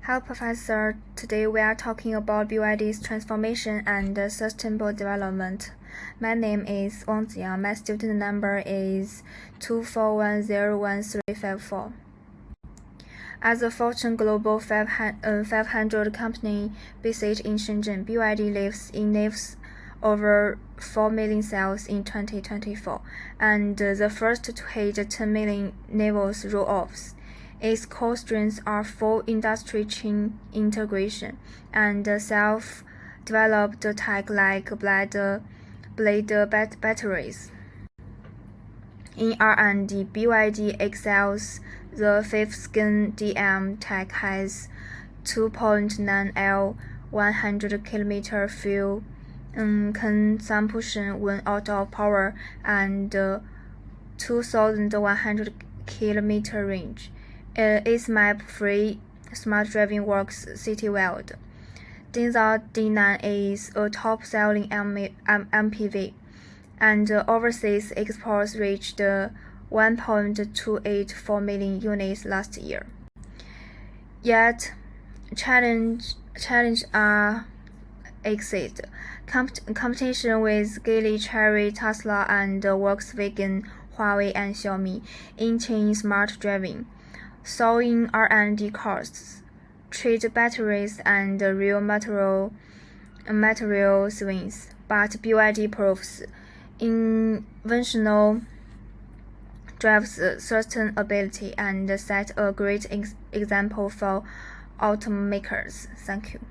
Hello, Professor. Today we are talking about BYD's transformation and sustainable development. My name is Wang Ziyang. My student number is 241011354. As a Fortune Global 500 company based in Shenzhen, BYD lives in over 4 million sales in 2024, and the first to hit 10 million levels roll-offs. Its core strengths are full industry chain integration and self-developed tech like blade batteries. In R&D, BYD excels. The fifth-gen DM tech has 2.9 L 100 km fuel consumption when out of power and 2,100 km range. Its map-free smart driving works citywide. Denza D9 is a top-selling MPV, and overseas exports reached 1.284 million units last year. Yet, challenges exist. Competition with Geely, Chery, Tesla, and Volkswagen, Huawei, and Xiaomi in chain smart driving. Soaring R&D costs, trade batteries, and real material swings, but BYD proves inventional drives sustainability and set a great example for automakers. Thank you.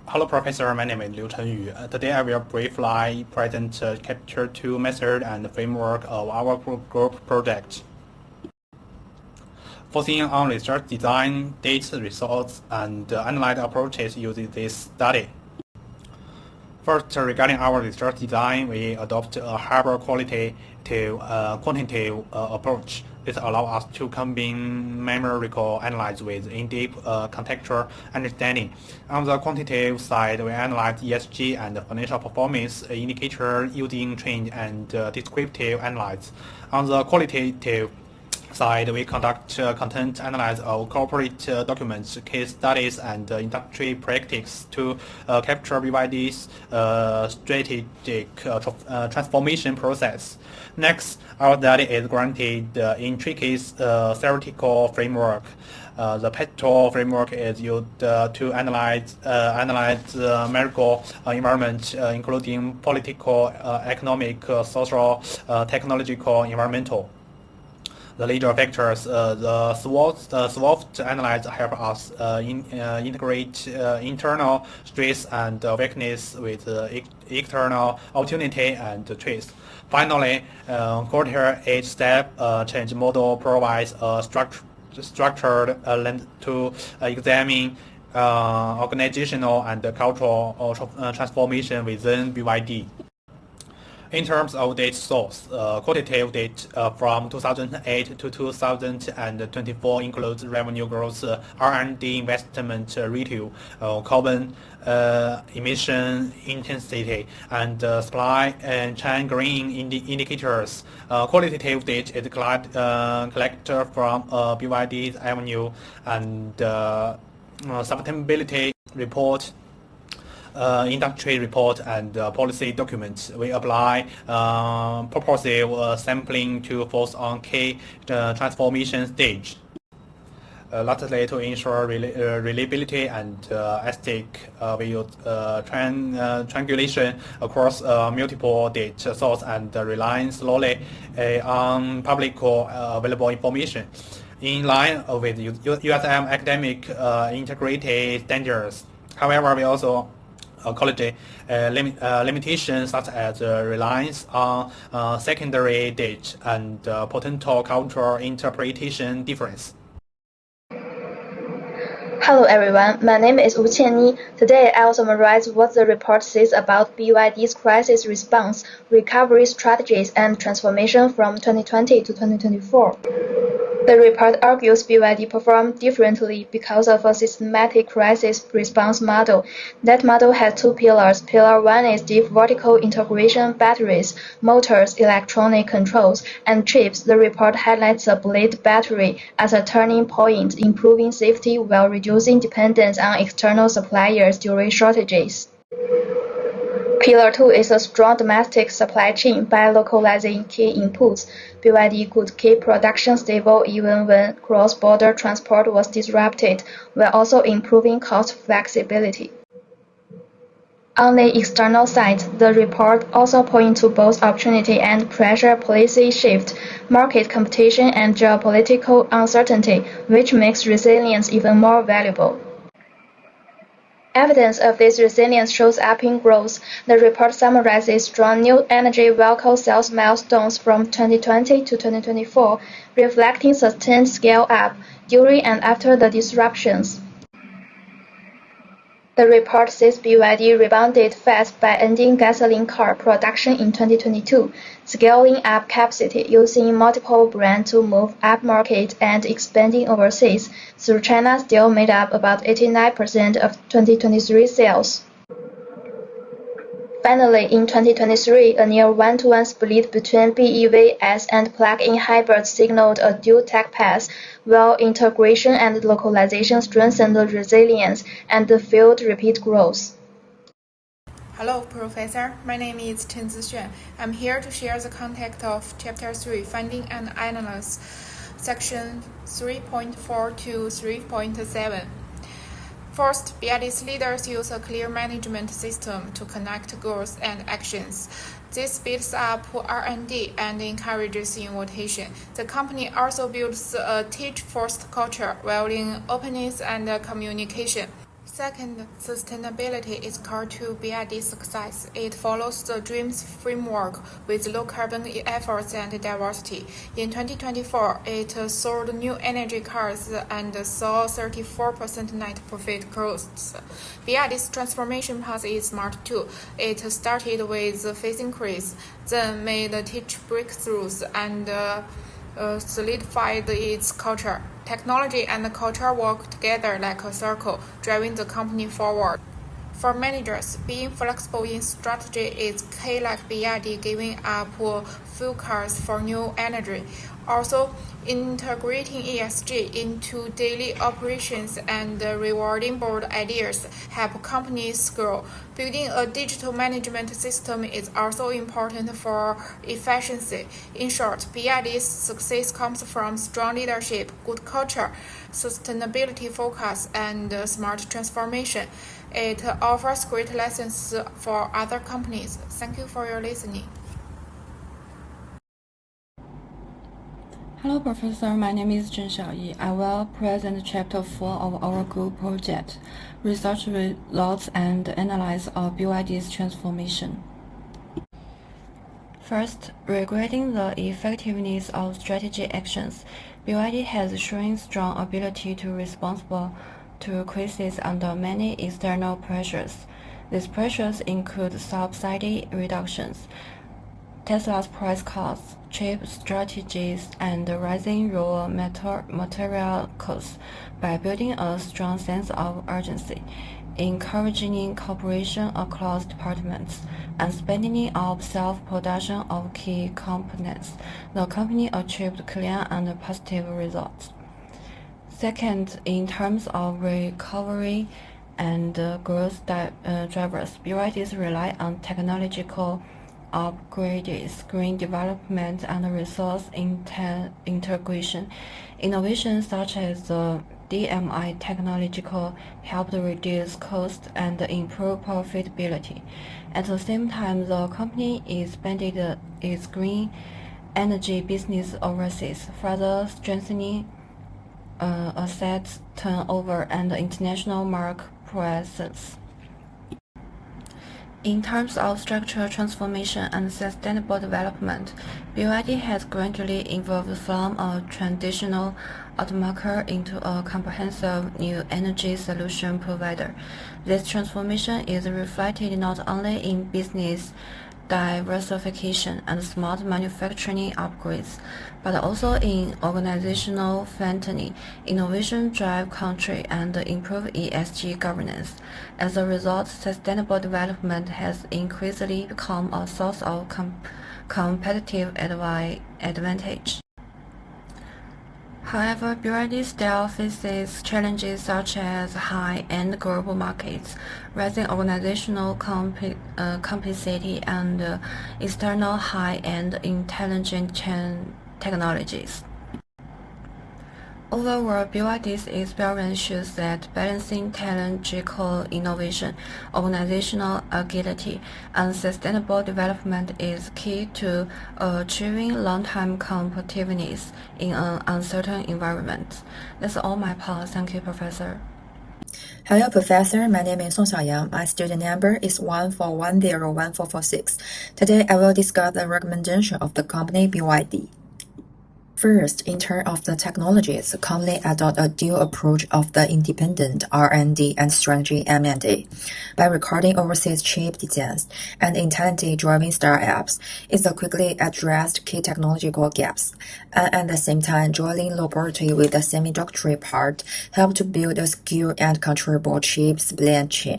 Hello, Professor. My name is Liu Chenyu. Today I will briefly present Capture 2 method and framework of our group project. Focusing on research design, data results, and analytic approaches using this study. First, regarding our research design, we adopt a hybrid quantitative approach. This allows us to combine numerical analysis with in-depth contextual understanding. On the quantitative side, we analyze ESG and financial performance indicator using trend and descriptive analysis. On the qualitative side, we conduct content analysis of corporate documents, case studies, and industry practice to capture BYD's strategic transformation process. Next, our study is granted intricate theoretical framework. The Petal framework is used to analyze the numerical environment, including political, economic, social, technological, environmental. The leader factors, the SWOT analysis help us integrate internal strengths and weakness with external opportunity and threats. Finally, quarter 8 step change model provides a structured lens to examine organizational and cultural transformation within BYD. In terms of data source, quantitative data from 2008 to 2024 includes revenue growth, R&D investment ratio, carbon emission intensity, and supply and chain green indicators. Qualitative data is collected from BYD's Avenue and sustainability report, industry report, and policy documents. We apply purposive sampling to focus on key transformation stage. Lastly, to ensure reliability and aesthetic, we use triangulation across multiple data sources and relying solely on publicly available information. In line with USM academic integrity standards. However, we also quality limitations such as reliance on secondary data and potential cultural interpretation difference. Hello everyone, my name is Wu Qianyi. Today I will summarize what the report says about BYD's crisis response, recovery strategies, and transformation from 2020 to 2024. The report argues BYD performed differently because of a systematic crisis response model. That model has two pillars. Pillar 1 is deep vertical integration, batteries, motors, electronic controls, and chips. The report highlights the Blade battery as a turning point, improving safety while reducing dependence on external suppliers during shortages. Pillar 2 is a strong domestic supply chain. By localizing key inputs, BYD could keep production stable even when cross-border transport was disrupted, while also improving cost flexibility. On the external side, the report also points to both opportunity and pressure: policy shift, market competition, and geopolitical uncertainty, which makes resilience even more valuable. Evidence of this resilience shows up in growth. The report summarizes strong new energy vehicle sales milestones from 2020 to 2024, reflecting sustained scale-up during and after the disruptions. The report says BYD rebounded fast by ending gasoline car production in 2022, scaling up capacity, using multiple brands to move upmarket, and expanding overseas, though China still made up about 89% of 2023 sales. Finally, in 2023, a near one-to-one split between BEVs and plug-in hybrids signaled a dual tech path, while integration and localization strengthened the resilience and fueled repeat growth. Hello, Professor. My name is Chen Zixuan. I'm here to share the content of Chapter 3, Finding and Analysis, Section 3.4 to 3.7. First, BYD's leaders use a clear management system to connect goals and actions. This speeds up R&D and encourages innovation. The company also builds a teach-first culture, valuing openness and communication. Second, sustainability is core to BYD's success. It follows the DREAMS framework with low carbon efforts and diversity. In 2024, it sold new energy cars and saw 34% net profit growth. BYD's transformation path is smart too. It started with phase increase, then made teach breakthroughs, and solidified its culture. Technology and culture work together like a circle, driving the company forward. For managers, being flexible in strategy is key, like BYD giving up fuel cars for new energy. Also, integrating ESG into daily operations and rewarding bold ideas help companies grow. Building a digital management system is also important for efficiency. In short, BYD's success comes from strong leadership, good culture, sustainability focus, and smart transformation. It offers great lessons for other companies. Thank you for your listening. Hello, Professor. My name is Zheng Xiaoyi. I will present Chapter 4 of our group project, Research Results and Analysis of BYD's Transformation. First, regarding the effectiveness of strategy actions, BYD has shown strong ability to respond to crises under many external pressures. These pressures include subsidy reductions, Tesla's price cuts, chip strategies, and rising raw material costs. By building a strong sense of urgency, encouraging cooperation across departments, and speeding up self-production of key components, the company achieved clear and positive results. Second, in terms of recovery and growth drivers, BYD relies on technological upgrades, green development, and resource integration. Innovations such as the DMI technological helped reduce cost and improve profitability. At the same time, the company expanded its green energy business overseas, further strengthening assets turnover and international market presence. In terms of structural transformation and sustainable development, BYD has gradually evolved from a traditional automaker into a comprehensive new energy solution provider. This transformation is reflected not only in business diversification and smart manufacturing upgrades, but also in organizational fraternity, innovation drive country, and improve ESG governance. As a result, sustainable development has increasingly become a source of competitive advantage. However, BYD still faces challenges such as high-end global markets, rising organizational complexity, and external high-end intelligent chain technologies. Overall, BYD's experience shows that balancing technological innovation, organizational agility, and sustainable development is key to achieving long-term competitiveness in an uncertain environment. That's all my part. Thank you, Professor. Hello, Professor. My name is Song Xiaoyang. My student number is 1410146. Today, I will discuss the recommendation of the company BYD. First, in terms of the technologies, the company adopt a dual approach of the independent R&D and strategy M&A. By recording overseas chip designs and intelligently driving startups, it quickly addressed key technological gaps, and at the same time, joining laboratory with the semiconductor part helped to build a secure and controllable chip supply chain.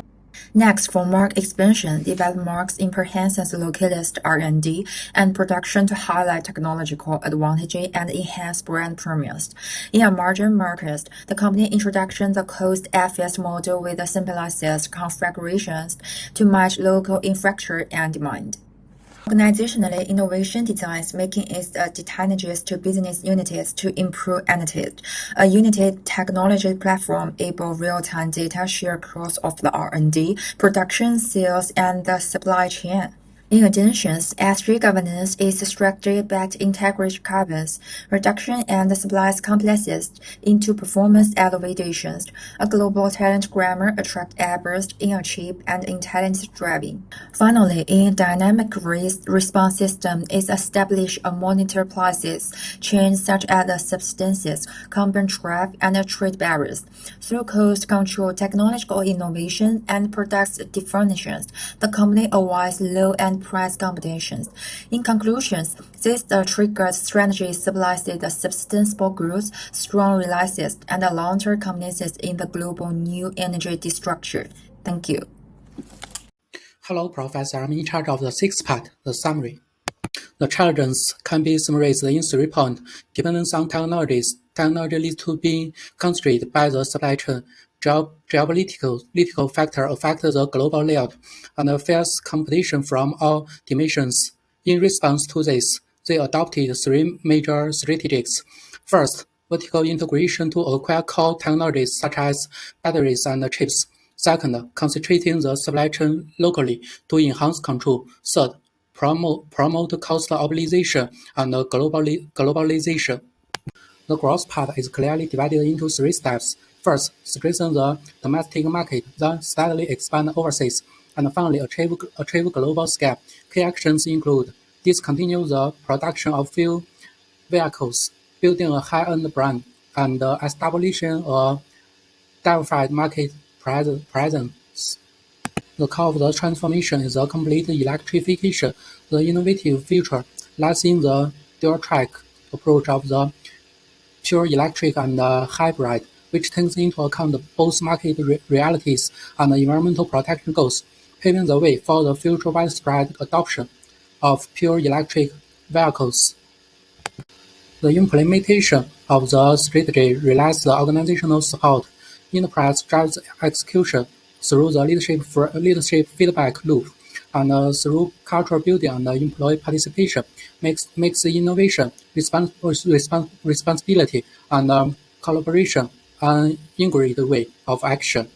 Next, for market expansion, develop markets in comprehensive localized R&D and production to highlight technological advantage and enhance brand promise. In emerging markets, the company introduced the cost-effective model with a simplified configurations to match local infrastructure and demand. Organizationally, innovation designs making it advantageous to business units to improve analytics. A united technology platform able real-time data share across of the R&D, production, sales, and the supply chain. In addition, S3 governance is strategy-backed integrated covers reduction and supplies complexes into performance elevations. A global talent grammar attract efforts in a cheap and intelligent driving. Finally, in dynamic response system is established a monitor prices chains such as the substances, carbon traffic, and trade barriers. Through cost control, technological innovation, and product differentiations, the company avoids low and price competitions. In conclusion, this triggered strategy stabilizes the sustainable growth, strong reliance, and a long-term competitiveness in the global new energy structure. Thank you. Hello, Professor. I'm in charge of the sixth part, the summary. The challenges can be summarized in 3 points. Dependence on technologies. Technology leads to being constrained by the supply chain. Geopolitical factors affect the global layout and fierce competition from all dimensions. In response to this, they adopted 3 major strategies. First, vertical integration to acquire core technologies such as batteries and chips. Second, concentrating the supply chain locally to enhance control. Third, promote cost optimization and globalization. The growth path is clearly divided into 3 steps. First, strengthen the domestic market, then steadily expand overseas, and finally achieve global scale. Key actions include discontinue the production of few vehicles, building a high-end brand, and establishing a diversified market presence. The core of the transformation is the complete electrification. The innovative feature lies in the dual-track approach of the pure electric and hybrid, which takes into account both market realities and environmental protection goals, paving the way for the future widespread adoption of pure electric vehicles. The implementation of the strategy relies on the organizational support. Enterprise drives execution through the leadership feedback loop and through cultural building and employee participation, makes the innovation, responsibility, and collaboration an integrated way of action.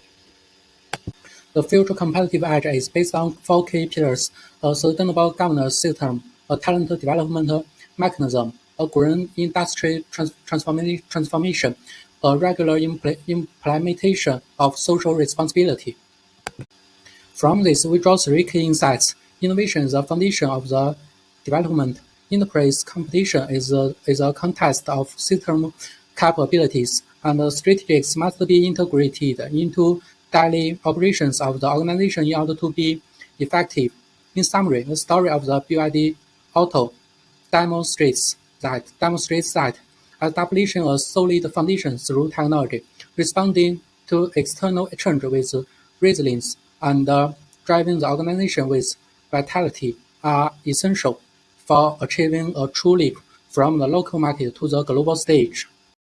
The future competitive edge is based on 4 key pillars: a sustainable governance system, a talent development mechanism, a green industry transformation, a regular implementation of social responsibility. From this, we draw 3 key insights. Innovation is the foundation of the development. Enterprise competition is a contest of system capabilities, and strategies must be integrated into daily operations of the organization in order to be effective. In summary, the story of the BYD Auto demonstrates that establishing a solid foundation through technology, responding to external change with resilience, and driving the organization with vitality are essential for achieving a true leap from the local market to the global stage.